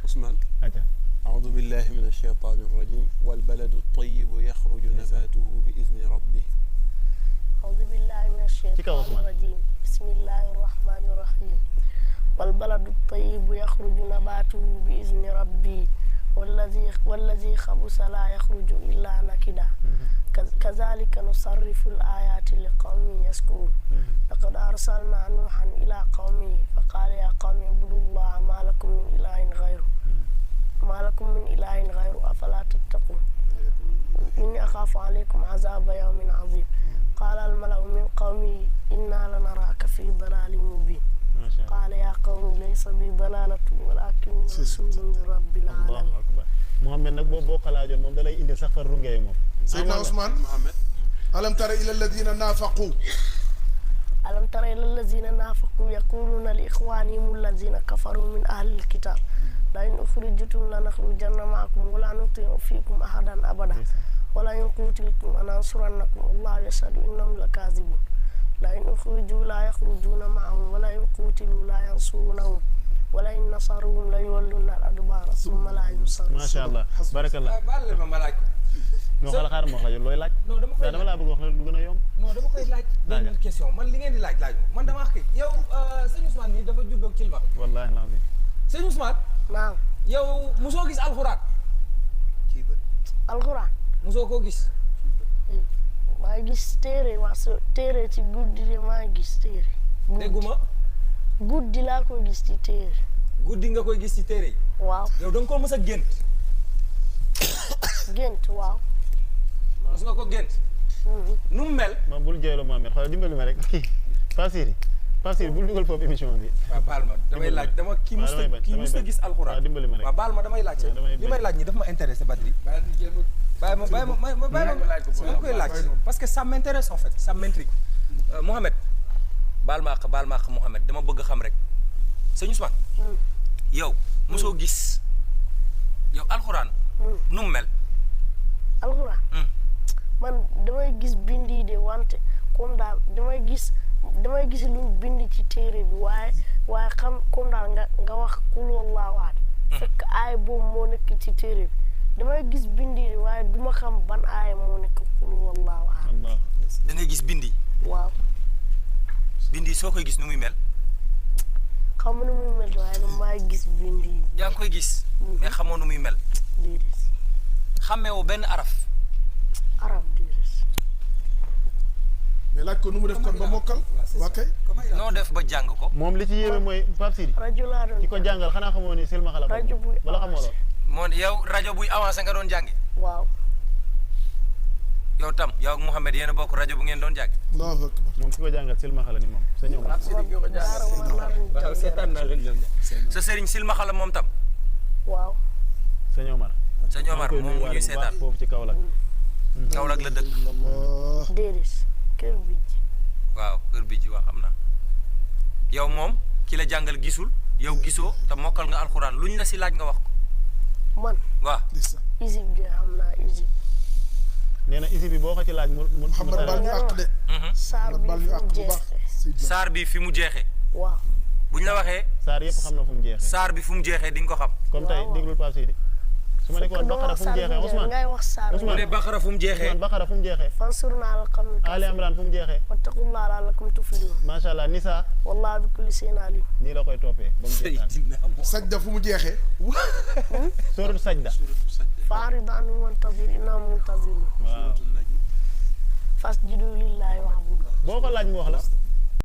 عثمان أعوذ بالله من الشيطان الرجيم والبلد الطيب يخرج نباته بإذن ربه. أعوذ بالله من الشيطان الرجيم بسم الله الرحمن الرحيم والبلد الطيب يخرج نباته بإذن ربي والذي خبث لا يخرج إلا نكدا كذلك نصرف الآيات لقوم يشكرون لقد أرسلنا نوحا إلى قومه فقال يا قوم اعبدوا الله ما لكم من إله غيره أفلا تتقون إني أخاف عليكم عذاب يوم عظيم قال الملأ من قومه إنا لنراك في ضلال مبين قال يا قوم ليس بي ضلالة ولكن رسول من رب العالمين. محمد nag boo xalaajoon moom da lay indi sax far rungee moom. Seydina Ousmane Mohamed. alam tara ila alladina naafaqu. alam tara ila alladina naafaqu yaquluna li ixwanihim alladina kafaru min ahli alkitab la in ukhrijtum lanakhrujanna ma'akum wa la nuti'u fikum ahadan abada wa la in qutiltum lanansurannakum wallahu yashhadu innahum lakazibun la in ukhriju la yakhrujuna ma'ahum wa la in qutilu la yansurunahum wala in nasaruhum la yuwalluna al-adbara summa la yunsarun. macha allah barakallah. baal ma ma laaj ko. non xaaral ma wax la yow looy laaj. non dama koy dama laa bëgg wax la lu gën a yomb. non dama koy laaj. benn question man li ngeen di laaj man dama wax kii yow sëñ Ousmane nii dafa juddoo ci Cilmaxa. wallaahi naa fi. sëñ Ousmane. naam. yow mosoo gis alxuraan. ci bët. alxuraan. mosoo koo gis. maa ngi gis téere téere ci guddi de maa ngi gis téere. dégguma. guddi laa ko gis ci téere. guddi nga koy gis ci téere yi. waaw. yow da nga koo mës a gént. gént waaw. mos nga ko gént. nu mu mel. moom bul jooyloo Mohamed xoolal dimbali ma rek kii Pape Siri bul dugal foofu émission bi. waaw baal ma damay laaj dama kii mos a gis alxuraan. waaw dimbali ma rek waaw baal ma damay laaj. li may laaj ñi daf ma intéressé Badri. bàyyi ma koy laaj parce que ça m'intéresse en fait ça m'intrigue. Mohamed baal ma àq Mohamed dama bëgg xam rek sëñ Ousmane. yow mosoo gis yow alxuraan. nu mu mel. alxuraan. man damay gis bindi de wante comme daal damay gis lu bind ci téere bi waaye xam comme daal nga wax kul wallaahu ahad. fekk aay boobu moo nekk ci téere bi damay gis bindi de waaye duma xam ban aay moo nekk kul wallaahu ahad. da ngay gis bindi. waaw. bindi soo koy gis nu muy mel. xam nu muy mel waaye damay gis bindi. yaa ngi koy gis. mais xamoo nu muy mel. déedéet. xàmmeewoo benn araf. arab déedéet. mais laaj ko nu mu def kon ba mokkal. waa kay. noo def ba jàng ko. moom li ci yéeme mooy Pape Siri. rajo laa doon ki ko jàngal xanaa xamoo ni silmaxa la. rajo buy wala xamoo lool. moo yow rajo buy avancé nga doon jàngi. waaw. yow tam yow ak Mouhamed yéen a bokk rajo bu ngeen doon jàngi. Allahu akbar. moom ki ko jàngal silmaxa la ni moom sa ñëw. waaw seetaan naa leen ñoom sa sëriñ silmaxa la moom tam. waaw. sa ñoomar. sa ñoomar moom mu ñuy seetaan foofu ci Kaolack. Kaolack la dëkk. déedéet kër bijj. waaw kër bijj waaw xam naa. yow moom ki la jàngal gisul yow gisoo te mokkal nga alxuraan luñ la si laaj nga wax ko. man. waaw. isib de xam naa isib. nee na isib bi boo ko ci laaj mu Muhammad baal ñu àq de. saar bi saar bi fi fu mu jeexee. mu jeexee. waaw. buñ la waxee. saar yëpp xam na fu mu jeexee. saar bi fu mu jeexee di nga ko xam. comme tey déglul Pape Sidi. su ma nekkoon Baqara fu mu jeexee Ousmane. ngay wax saar bu dee Baqara fu mu jeexee. Baqara fu mu jeexee. fansurnaa lakum Ali Imran fu mu jeexee. wattaqullaaha la'allakum tuflihuun. macha allah Nisa. wallaahu bi kulli shay'in aliim. nii la koy toppee ba mu jeexaat. sajda fu mu jeexee. sóoratu sajda. fa'rid anhum wantazir innahum muntaziruun. waaw. fasjudu lillaahi wa'budu. boo ko laaj mu wax la.